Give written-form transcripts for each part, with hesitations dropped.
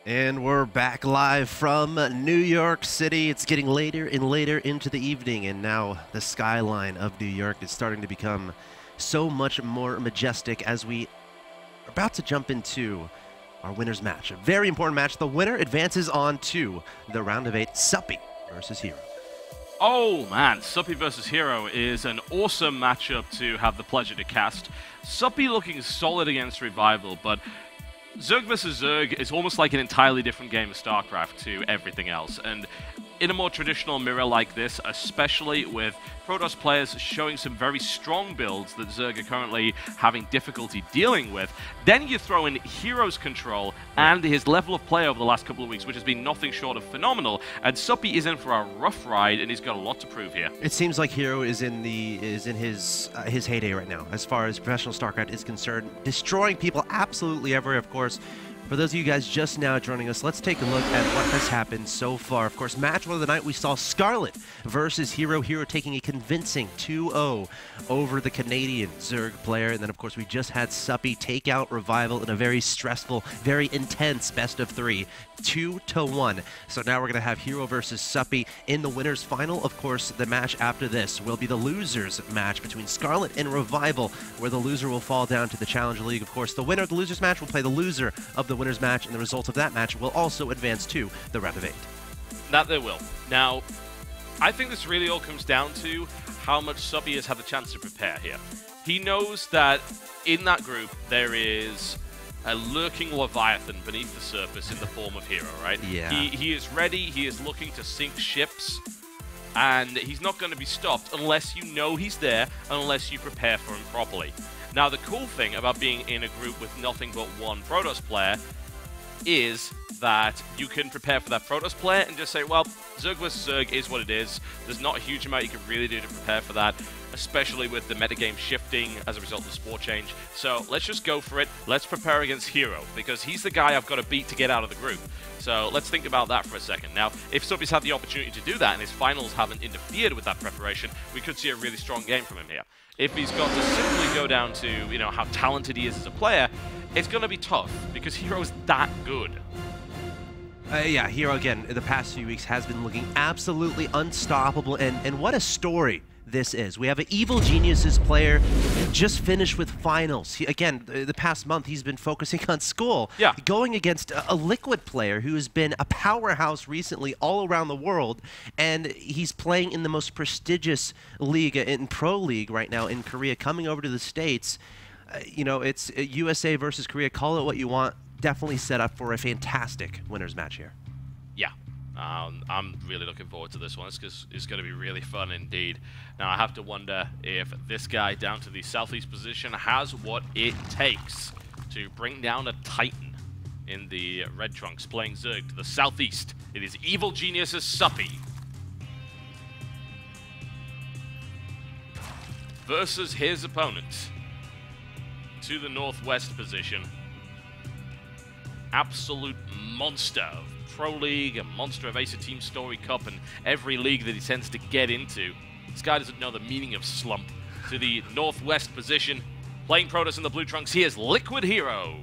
And we're back live from New York City. It's getting later and later into the evening, and now the skyline of New York is starting to become so much more majestic as we are about to jump into our winner's match. A very important match. The winner advances on to the round of 8, Suppy versus Hero. Oh man, Suppy versus Hero is an awesome matchup to have the pleasure to cast. Suppy looking solid against Revival, but Zerg vs. Zerg is almost like an entirely different game of StarCraft to everything else, and in a more traditional mirror like this, especially with Protoss players showing some very strong builds that Zerg are currently having difficulty dealing with, then you throw in Hero's control and his level of play over the last couple of weeks, which has been nothing short of phenomenal, and Suppy is in for a rough ride, and he's got a lot to prove here. It seems like Hero is in his heyday right now, as far as professional StarCraft is concerned, destroying people absolutely everywhere, of course. For those of you guys just now joining us, let's take a look at what has happened so far. Of course, match one of the night, we saw Scarlet versus Hero. Hero taking a convincing 2-0 over the Canadian Zerg player. And then, of course, we just had Suppy take out Revival in a very stressful, very intense best of 3, 2-1. So now we're going to have Hero versus Suppy in the winner's final. Of course, the match after this will be the losers match between Scarlet and Revival, where the loser will fall down to the Challenger League. Of course, the winner of the losers match will play the loser of the winner's match, and the result of that match will also advance to the round of 8. That they will. Now, I think this really all comes down to how much Suppy has had the chance to prepare here. He knows that in that group there is a lurking Leviathan beneath the surface in the form of Hero, right? Yeah. He is ready, he is looking to sink ships, and he's not going to be stopped unless you know he's there, unless you prepare for him properly. Now, the cool thing about being in a group with nothing but one Protoss player is that you can prepare for that Protoss player and just say, well, Zerg vs. Zerg is what it is. There's not a huge amount you can really do to prepare for that, especially with the metagame shifting as a result of the sport change. So let's just go for it. Let's prepare against Hero, because he's the guy I've got to beat to get out of the group. So let's think about that for a second. Now, if Suppy's had the opportunity to do that and his finals haven't interfered with that preparation, we could see a really strong game from him here. If he's got to simply go down to, you know, how talented he is as a player, it's going to be tough, because Hero's that good. Yeah, Hero, again, in the past few weeks has been looking absolutely unstoppable, and what a story this is. We have an Evil Geniuses player just finished with finals. Again, the past month he's been focusing on school, going against a Liquid player who has been a powerhouse recently all around the world, and he's playing in the most prestigious league in Pro League right now in Korea, coming over to the States. You know, it's USA versus Korea. Call it what you want. Definitely set up for a fantastic winner's match here. Yeah. I'm really looking forward to this one. It's going to be really fun indeed. Now, I have to wonder if this guy down to the southeast position has what it takes to bring down a Titan in the red trunks, playing Zerg to the southeast. It is Evil Genius's Suppy versus his opponent to the northwest position. Absolute monster of Pro League, a monster of Ace of Team Story Cup, and every league that he tends to get into. This guy doesn't know the meaning of slump. To the northwest position, playing Protoss in the blue trunks, he is Liquid Hero.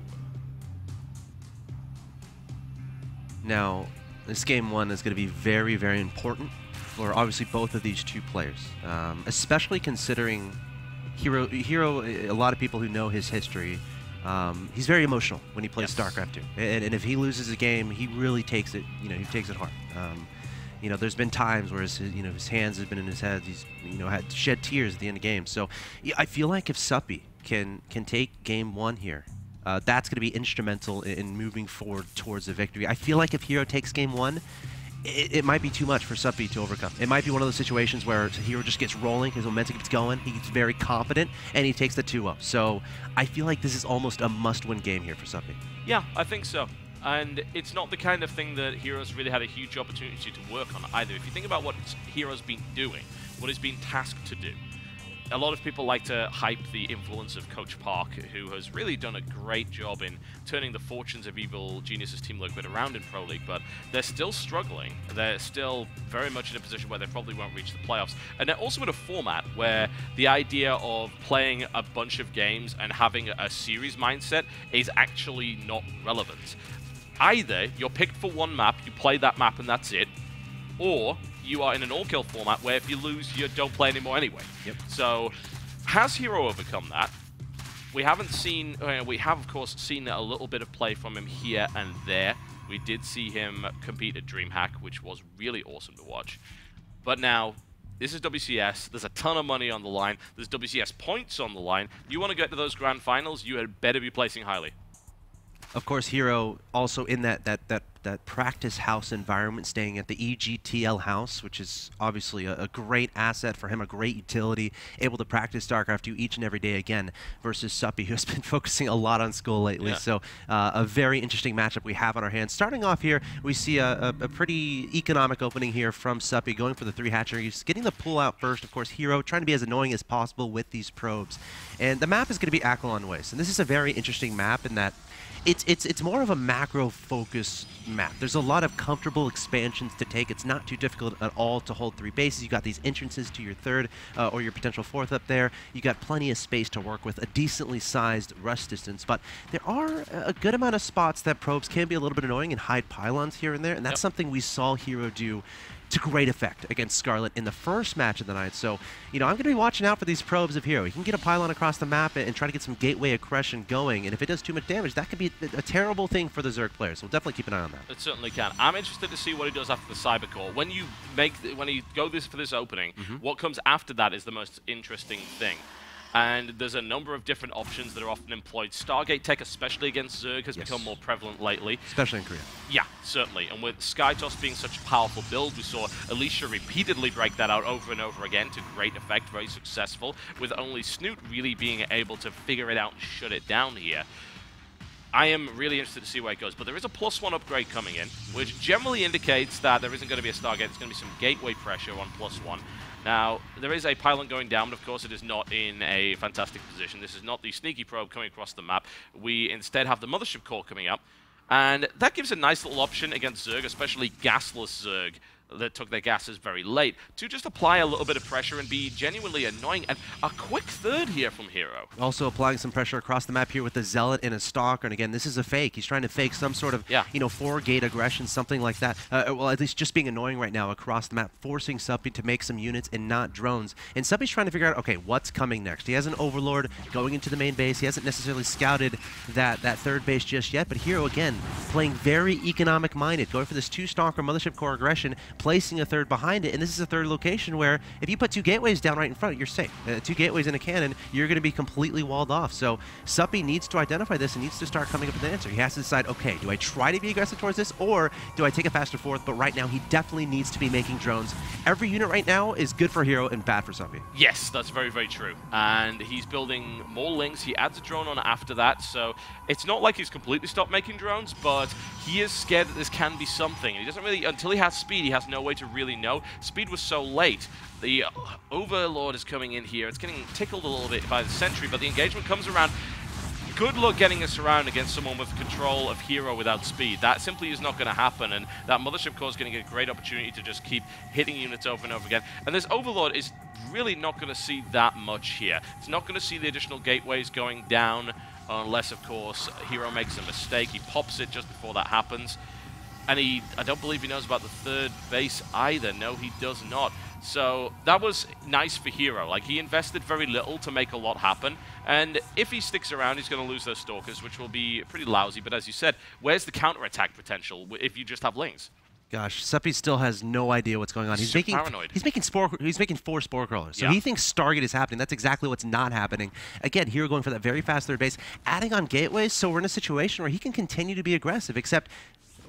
Now, this game 1 is going to be very, very important for obviously both of these two players, especially considering Hero, a lot of people who know his history, he's very emotional when he plays StarCraft 2, and if he loses a game, he really takes it. You know, he takes it hard. You know, there's been times where his hands have been in his head. He's had shed tears at the end of games. So yeah, I feel like if Suppy can take game 1 here, that's going to be instrumental in moving forward towards a victory. I feel like if Hero takes game 1, it might be too much for Suppy to overcome. It might be one of those situations where Hero just gets rolling, his momentum gets going, he gets very confident, and he takes the 2-0. So I feel like this is almost a must-win game here for Suppy. Yeah, I think so. And it's not the kind of thing that Hero's really had a huge opportunity to work on either. If you think about what Hero's been doing, what he's been tasked to do, a lot of people like to hype the influence of Coach Park, who has really done a great job in turning the fortunes of Evil Genius's Team Liquid around in Pro League, but they're still struggling. They're still very much in a position where they probably won't reach the playoffs. And they're also in a format where the idea of playing a bunch of games and having a series mindset is actually not relevant. either you're picked for one map, you play that map and that's it, or you are in an all-kill format where if you lose, you don't play anymore anyway. Yep. So, has Hero overcome that? We haven't seen, we have of course seen a little bit of play from him here and there. We did see him compete at DreamHack, which was really awesome to watch. But now, this is WCS, there's a ton of money on the line, there's WCS points on the line. You want to get to those grand finals, you had better be placing highly. Of course, Hero also in that practice house environment, staying at the EGTL house, which is obviously a great asset for him, a great utility, able to practice StarCraft 2 each and every day again, versus Suppy, who has been focusing a lot on school lately. Yeah. So a very interesting matchup we have on our hands. Starting off here, we see a pretty economic opening here from Suppy, going for the 3 hatcheries, getting the pull out first. Of course, Hero trying to be as annoying as possible with these probes. And the map is going to be Aquilon Waste. And this is a very interesting map in that it's more of a macro-focused map. There's a lot of comfortable expansions to take. It's not too difficult at all to hold 3 bases. You got these entrances to your 3rd or your potential 4th up there. You got plenty of space to work with, a decently sized rust distance. But there are a good amount of spots that probes can be a little bit annoying and hide pylons here and there, and that's something we saw Hero do to great effect against Scarlet in the first match of the night. So, you know, I'm going to be watching out for these probes of Hero. He can get a pylon across the map and try to get some gateway aggression going, and if it does too much damage, that could be a terrible thing for the Zerg players. So we'll definitely keep an eye on that. It certainly can. I'm interested to see what he does after the Cyber Core. When you go for this opening, what comes after that is the most interesting thing. And there's a number of different options that are often employed. Stargate tech, especially against Zerg, has become more prevalent lately. Especially in Korea. Yeah, certainly. And with SkyToss being such a powerful build, we saw Alicia repeatedly break that out over and over again to great effect, very successful, with only Snoot really being able to figure it out and shut it down here. I am really interested to see where it goes, but there is a +1 upgrade coming in, which generally indicates that there isn't going to be a Stargate. There's going to be some gateway pressure on +1. Now, there is a pylon going down, but of course it is not in a fantastic position. This is not the sneaky probe coming across the map. We instead have the mothership core coming up, and that gives a nice little option against Zerg, especially gasless Zerg that took their gases very late, to just apply a little bit of pressure and be genuinely annoying. And a quick 3rd here from Hero. Also applying some pressure across the map here with the Zealot and a Stalker. And again, this is a fake. He's trying to fake some sort of, you know, 4-gate aggression, something like that. Well, at least just being annoying right now across the map, forcing Suppy to make some units and not drones. And Suppy's trying to figure out, okay, what's coming next? He has an Overlord going into the main base. He hasn't necessarily scouted that 3rd base just yet. But Hero, again, playing very economic-minded, going for this 2-Stalker Mothership Core aggression, placing a 3rd behind it, and this is a 3rd location where if you put 2 gateways down right in front, you're safe. 2 gateways in a cannon, you're going to be completely walled off. So Suppy needs to identify this and needs to start coming up with an answer. He has to decide, okay, do I try to be aggressive towards this, or do I take a faster 4th? But right now, he definitely needs to be making drones. Every unit right now is good for Hero and bad for Suppy. Yes, that's very, very true. And he's building more links. He adds a drone on after that, so it's not like he's completely stopped making drones, but he is scared that this can be something. He doesn't really, until he has speed, he has no way to really know. Speed was so late. The Overlord is coming in here. It's getting tickled a little bit by the Sentry, but the engagement comes around. Good luck getting us around against someone with control of Hero without speed. That simply is not going to happen, and that Mothership Core is going to get a great opportunity to just keep hitting units over and over again. And this Overlord is really not going to see that much here. It's not going to see the additional gateways going down, unless, of course, Hero makes a mistake. He pops it just before that happens. And I don't believe he knows about the 3rd base either. No, he does not. So that was nice for Hero. Like, he invested very little to make a lot happen. And if he sticks around, he's going to lose those Stalkers, which will be pretty lousy. But as you said, where's the counterattack potential if you just have lanes? Gosh, Suppy still has no idea what's going on. He's making paranoid. He's making 4 Spore Crawlers. So he thinks Stargate is happening. That's exactly what's not happening. Again, Hero going for that very fast 3rd base, adding on gateways, so we're in a situation where he can continue to be aggressive, except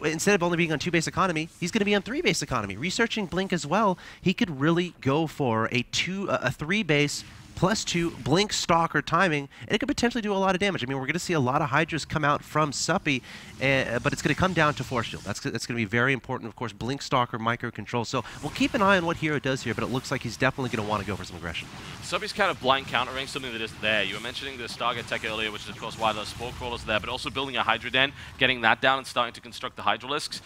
instead of only being on 2-base economy, he's going to be on 3-base economy. Researching Blink as well, he could really go for a 3-base +2 Blink Stalker timing, and it could potentially do a lot of damage. I mean, we're going to see a lot of Hydras come out from Suppy, but it's going to come down to Force Shield. That's going to be very important. Of course, Blink Stalker, micro control. So we'll keep an eye on what Hero does here, but it looks like he's definitely going to want to go for some aggression. Suppy's kind of blind countering something that isn't there. You were mentioning the Stargate tech earlier, which is, of course, why those Spore Crawlers are there, but also building a Hydra Den, getting that down and starting to construct the Hydralisks.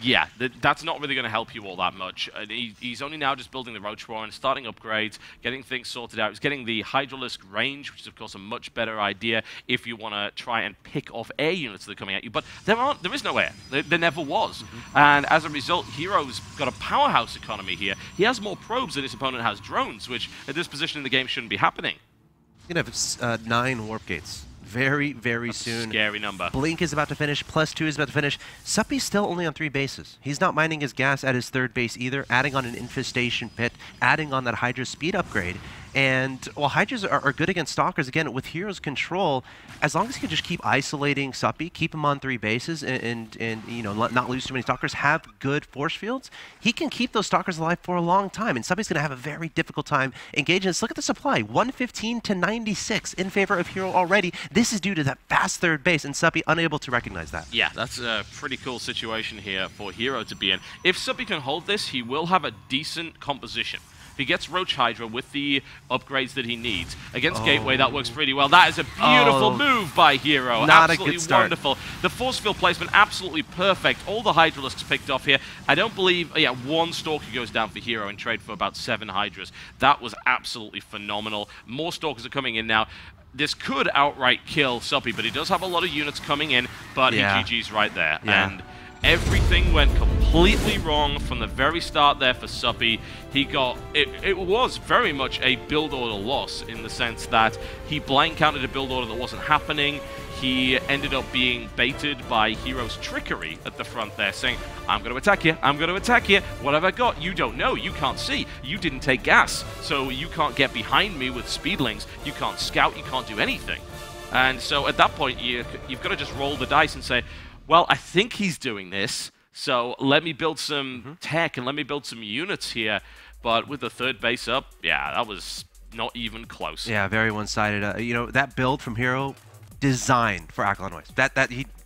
Yeah, that's not really going to help you all that much. He's only now just building the Roach Warren, starting upgrades, getting things sorted out. He's getting the Hydralisk range, which is, of course, a much better idea if you want to try and pick off air units that are coming at you. But there is no air. There never was. And as a result, Hero's got a powerhouse economy here. He has more probes than his opponent has drones, which at this position in the game shouldn't be happening. He's going to have 9 warp gates. Very, very soon. Scary number. Blink is about to finish. +2 is about to finish. Suppy's still only on 3 bases. He's not mining his gas at his 3rd base either, adding on an infestation pit, adding on that Hydra speed upgrade. And while Hydras are good against Stalkers, again, with Hero's control, as long as he can just keep isolating Suppy, keep him on 3 bases, and you know, not lose too many Stalkers, have good force fields, he can keep those Stalkers alive for a long time. And Suppy's going to have a very difficult time engaging this. Look at the supply, 115 to 96 in favor of Hero already. This is due to that fast 3rd base, and Suppy unable to recognize that. Yeah, that's a pretty cool situation here for Hero to be in. If Suppy can hold this, he will have a decent composition. If he gets Roach Hydra with the upgrades that he needs. Against Gateway, that works pretty well. That is a beautiful move by Hero. Not absolutely a good start. Wonderful. The force field placement, absolutely perfect. All the Hydralisks picked off here. I don't believe, yeah, 1 Stalker goes down for Hero in trade for about 7 Hydras. That was absolutely phenomenal. More Stalkers are coming in now. This could outright kill Suppy, but he does have a lot of units coming in, but he GG's right there. Yeah. And everything went completely wrong from the very start there for Suppy. He got... It was very much a build order loss in the sense that he blank counted a build order that wasn't happening. He ended up being baited by Hero's trickery at the front there, saying, I'm going to attack you, I'm going to attack you. What have I got? You don't know, you can't see. You didn't take gas, so you can't get behind me with speedlings. You can't scout, you can't do anything. And so at that point, you've got to just roll the dice and say, well, I think he's doing this, so let me build some tech and let me build some units here. But with the 3rd base up, yeah, that was not even close. Yeah, very one-sided. You know, that build from Hero, designed for axelav.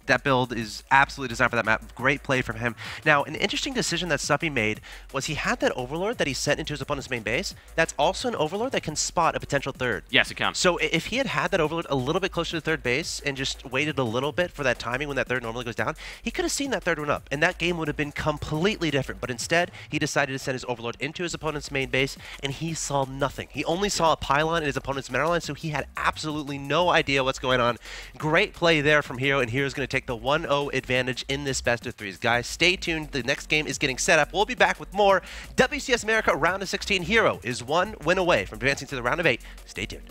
That build is absolutely designed for that map. Great play from him. Now, an interesting decision that Suppy made was he had that Overlord that he sent into his opponent's main base. That's also an Overlord that can spot a potential 3rd. Yes, it can. So if he had that Overlord a little bit closer to the 3rd base and just waited a little bit for that timing when that 3rd normally goes down, he could have seen that 3rd one up, and that game would have been completely different. But instead, he decided to send his Overlord into his opponent's main base, and he saw nothing. He only saw a pylon in his opponent's mineral line, so he had absolutely no idea what's going on. Great play there from Hero, and Hero's going to take the 1-0 advantage in this best of 3s. Guys, stay tuned. The next game is getting set up. We'll be back with more WCS America round of 16. Hero is 1 win away from advancing to the round of 8. Stay tuned.